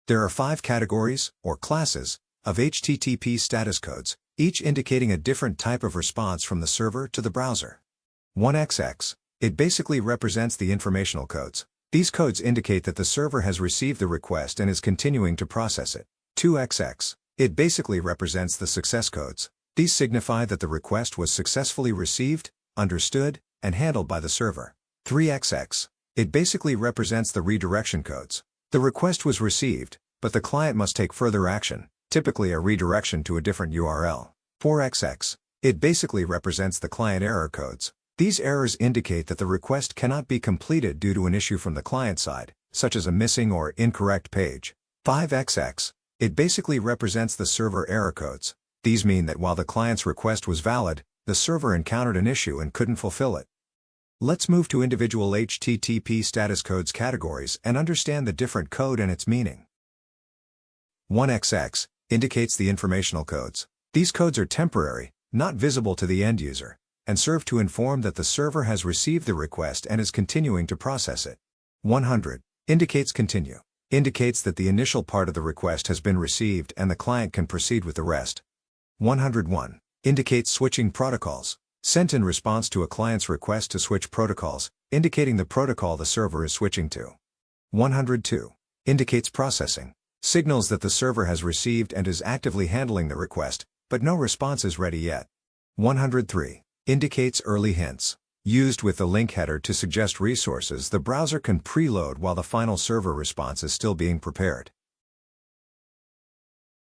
There are 5 categories, or classes, of HTTP status codes, each indicating a different type of response from the server to the browser. 1XX. It basically represents the informational codes. These codes indicate that the server has received the request and is continuing to process it. 2XX. It basically represents the success codes. These signify that the request was successfully received, understood, and handled by the server. 3XX. It basically represents the redirection codes. The request was received, but the client must take further action, typically a redirection to a different URL. 4XX. It basically represents the client error codes. These errors indicate that the request cannot be completed due to an issue from the client side, such as a missing or incorrect page. 5XX. It basically represents the server error codes. These mean that while the client's request was valid, the server encountered an issue and couldn't fulfill it. Let's move to individual HTTP status codes categories and understand the different code and its meaning. 1XX indicates the informational codes. These codes are temporary, not visible to the end user, and serve to inform that the server has received the request and is continuing to process it. 100 indicates continue. Indicates that the initial part of the request has been received and the client can proceed with the rest. 101 indicates switching protocols. Sent in response to a client's request to switch protocols, indicating the protocol the server is switching to. 102 indicates processing. Signals that the server has received and is actively handling the request, but no response is ready yet. 103 indicates early hints. Used with the link header to suggest resources the browser can preload while the final server response is still being prepared.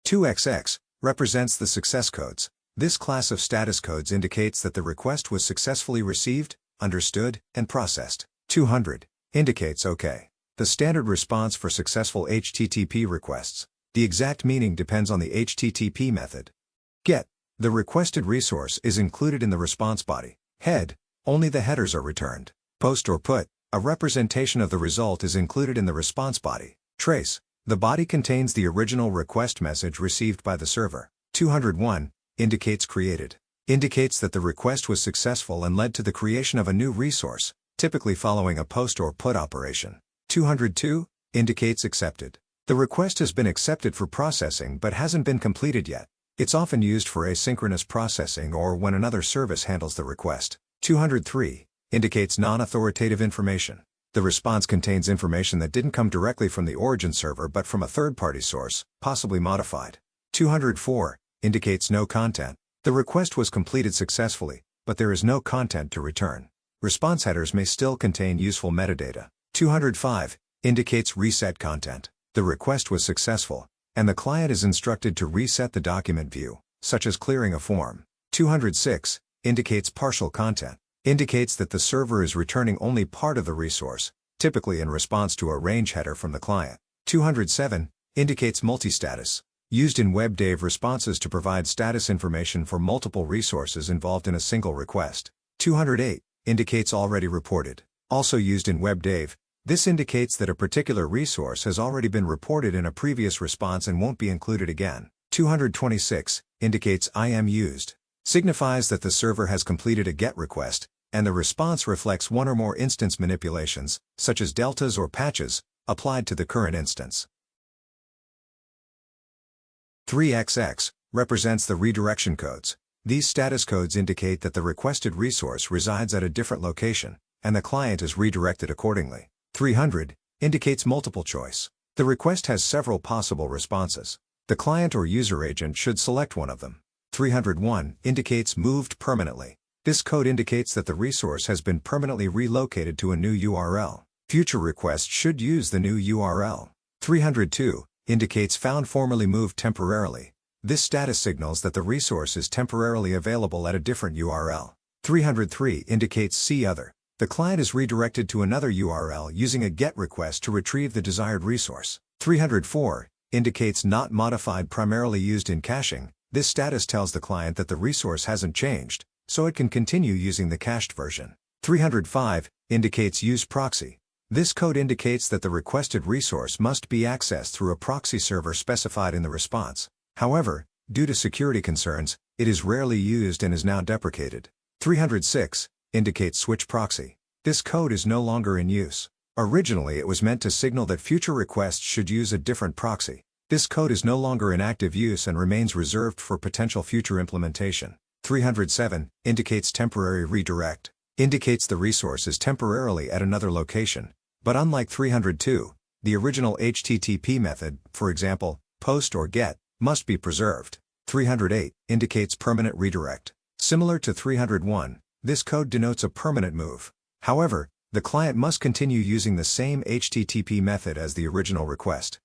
2XX represents the success codes. This class of status codes indicates that the request was successfully received, understood, and processed. 200 indicates OK. The standard response for successful HTTP requests. The exact meaning depends on the HTTP method. GET. The requested resource is included in the response body. Head. Only the headers are returned. Post or put. A representation of the result is included in the response body. Trace. The body contains the original request message received by the server. 201 indicates created. Indicates that the request was successful and led to the creation of a new resource, typically following a post or put operation. 202 indicates accepted. The request has been accepted for processing but hasn't been completed yet. It's often used for asynchronous processing or when another service handles the request. 203 indicates non-authoritative information. The response contains information that didn't come directly from the origin server but from a third-party source, possibly modified. 204 indicates no content. The request was completed successfully, but there is no content to return. Response headers may still contain useful metadata. 205 indicates reset content. The request was successful, and the client is instructed to reset the document view, such as clearing a form. 206 indicates partial content. Indicates that the server is returning only part of the resource, typically in response to a range header from the client. 207 indicates multi-status. Used in WebDAV responses to provide status information for multiple resources involved in a single request. 208 indicates already reported. Also used in WebDAV, this indicates that a particular resource has already been reported in a previous response and won't be included again. 226 indicates IM used. Signifies that the server has completed a GET request, and the response reflects one or more instance manipulations, such as deltas or patches, applied to the current instance. 3XX represents the redirection codes. These status codes indicate that the requested resource resides at a different location, and the client is redirected accordingly. 300 indicates multiple choice. The request has several possible responses. The client or user agent should select one of them. 301 indicates moved permanently. This code indicates that the resource has been permanently relocated to a new URL. Future requests should use the new URL. 302 indicates found formerly moved temporarily. This status signals that the resource is temporarily available at a different URL. 303 indicates see other. The client is redirected to another URL using a GET request to retrieve the desired resource. 304 indicates not modified, primarily used in caching. This status tells the client that the resource hasn't changed, so it can continue using the cached version. 305 indicates use proxy. This code indicates that the requested resource must be accessed through a proxy server specified in the response. However, due to security concerns, it is rarely used and is now deprecated. 306 indicates switch proxy. This code is no longer in use. Originally it was meant to signal that future requests should use a different proxy. This code is no longer in active use and remains reserved for potential future implementation. 307 indicates temporary redirect. Indicates the resource is temporarily at another location. But unlike 302, the original HTTP method, for example, POST or GET, must be preserved. 308 indicates permanent redirect. Similar to 301, this code denotes a permanent move. However, the client must continue using the same HTTP method as the original request.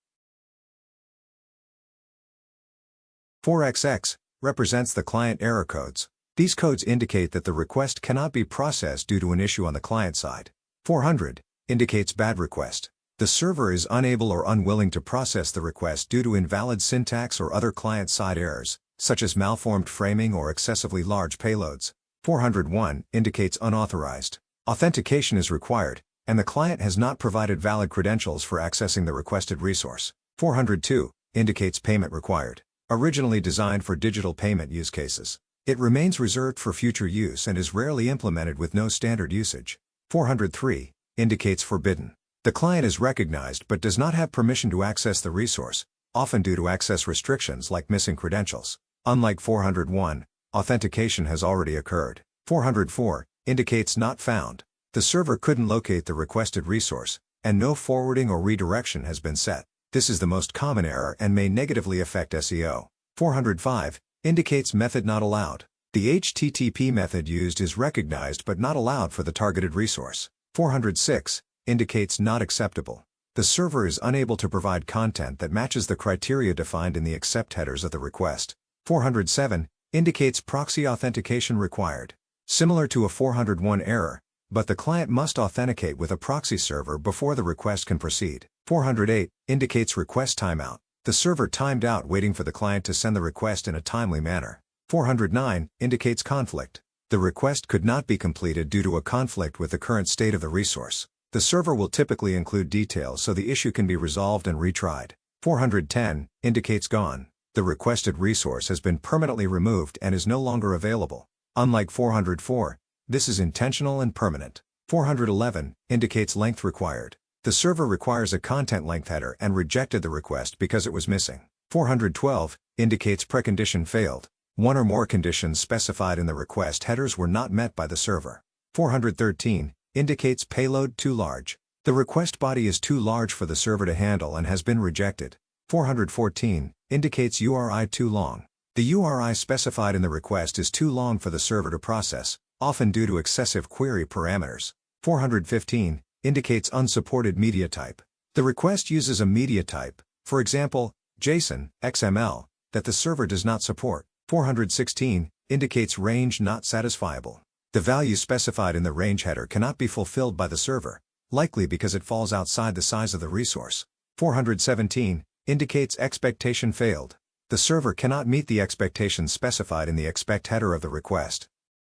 4XX represents the client error codes. These codes indicate that the request cannot be processed due to an issue on the client side. 400 indicates bad request. The server is unable or unwilling to process the request due to invalid syntax or other client-side errors, such as malformed framing or excessively large payloads. 401 indicates unauthorized. Authentication is required, and the client has not provided valid credentials for accessing the requested resource. 402 indicates payment required. Originally designed for digital payment use cases, it remains reserved for future use and is rarely implemented with no standard usage. 403 indicates forbidden. The client is recognized but does not have permission to access the resource, often due to access restrictions like missing credentials. Unlike 401, authentication has already occurred. 404 indicates not found. The server couldn't locate the requested resource, and no forwarding or redirection has been set. This is the most common error and may negatively affect SEO. 405 indicates method not allowed. The HTTP method used is recognized but not allowed for the targeted resource. 406 indicates not acceptable. The server is unable to provide content that matches the criteria defined in the accept headers of the request. 407 indicates proxy authentication required. Similar to a 401 error, but the client must authenticate with a proxy server before the request can proceed. 408 indicates request timeout. The server timed out waiting for the client to send the request in a timely manner. 409 indicates conflict. The request could not be completed due to a conflict with the current state of the resource. The server will typically include details so the issue can be resolved and retried. 410 indicates gone. The requested resource has been permanently removed and is no longer available. Unlike 404, this is intentional and permanent. 411 indicates length required. The server requires a content length header and rejected the request because it was missing. 412 indicates precondition failed. One or more conditions specified in the request headers were not met by the server. 413 indicates payload too large. The request body is too large for the server to handle and has been rejected. 414 indicates URI too long. The URI specified in the request is too long for the server to process, often due to excessive query parameters. 415 indicates unsupported media type. The request uses a media type, for example, JSON, XML, that the server does not support. 416 indicates range not satisfiable. The value specified in the range header cannot be fulfilled by the server, likely because it falls outside the size of the resource. 417 indicates expectation failed. The server cannot meet the expectations specified in the expect header of the request.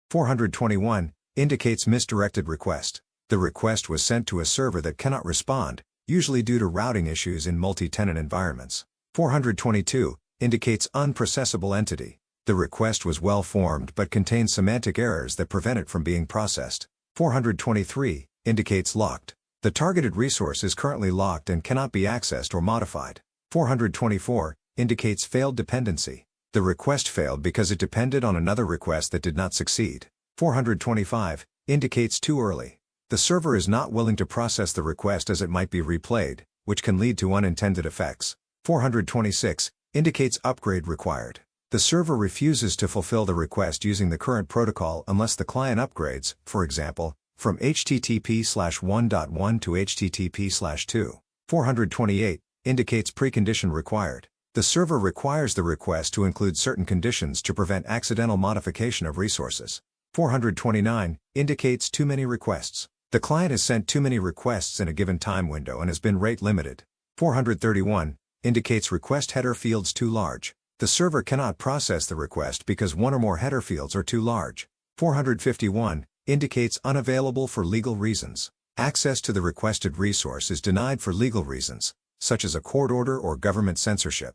421 indicates misdirected request. The request was sent to a server that cannot respond, usually due to routing issues in multi-tenant environments. 422 indicates unprocessable entity. The request was well formed but contained semantic errors that prevent it from being processed. 423 indicates locked. The targeted resource is currently locked and cannot be accessed or modified. 424 indicates failed dependency. The request failed because it depended on another request that did not succeed. 425 indicates too early. The server is not willing to process the request as it might be replayed, which can lead to unintended effects. 426 indicates upgrade required. The server refuses to fulfill the request using the current protocol unless the client upgrades, for example, from HTTP/1.1 to HTTP/2. 428 indicates precondition required. The server requires the request to include certain conditions to prevent accidental modification of resources. 429 indicates too many requests. The client has sent too many requests in a given time window and has been rate limited. 431 indicates request header fields too large. The server cannot process the request because one or more header fields are too large. 451 indicates unavailable for legal reasons. Access to the requested resource is denied for legal reasons, such as a court order or government censorship.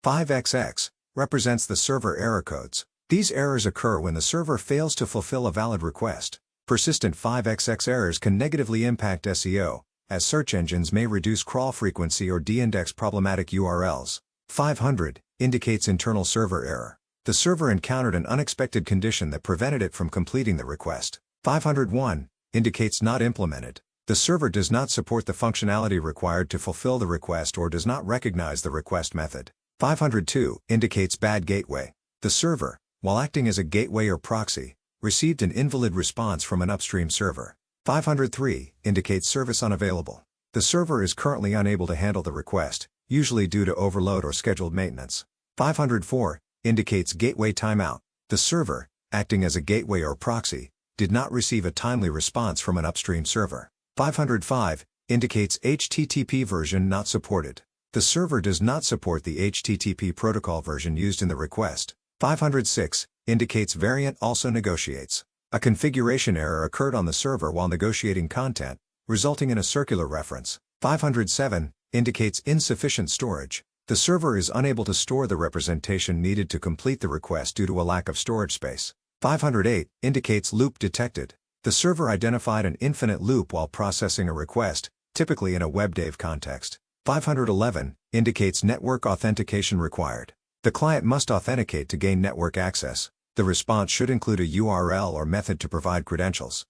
5XX represents the server error codes. These errors occur when the server fails to fulfill a valid request. Persistent 5xx errors can negatively impact SEO, as search engines may reduce crawl frequency or de-index problematic URLs. 500 indicates internal server error. The server encountered an unexpected condition that prevented it from completing the request. 501 indicates not implemented. The server does not support the functionality required to fulfill the request or does not recognize the request method. 502 indicates bad gateway. The server, while acting as a gateway or proxy, received an invalid response from an upstream server. 503 indicates service unavailable. The server is currently unable to handle the request, usually due to overload or scheduled maintenance. 504 indicates gateway timeout. The server, acting as a gateway or proxy, did not receive a timely response from an upstream server. 505 indicates HTTP version not supported. The server does not support the HTTP protocol version used in the request. 506 indicates variant also negotiates. A configuration error occurred on the server while negotiating content, resulting in a circular reference. 507 indicates insufficient storage. The server is unable to store the representation needed to complete the request due to a lack of storage space. 508 indicates loop detected. The server identified an infinite loop while processing a request, typically in a WebDAV context. 511 indicates network authentication required. The client must authenticate to gain network access. The response should include a URL or method to provide credentials.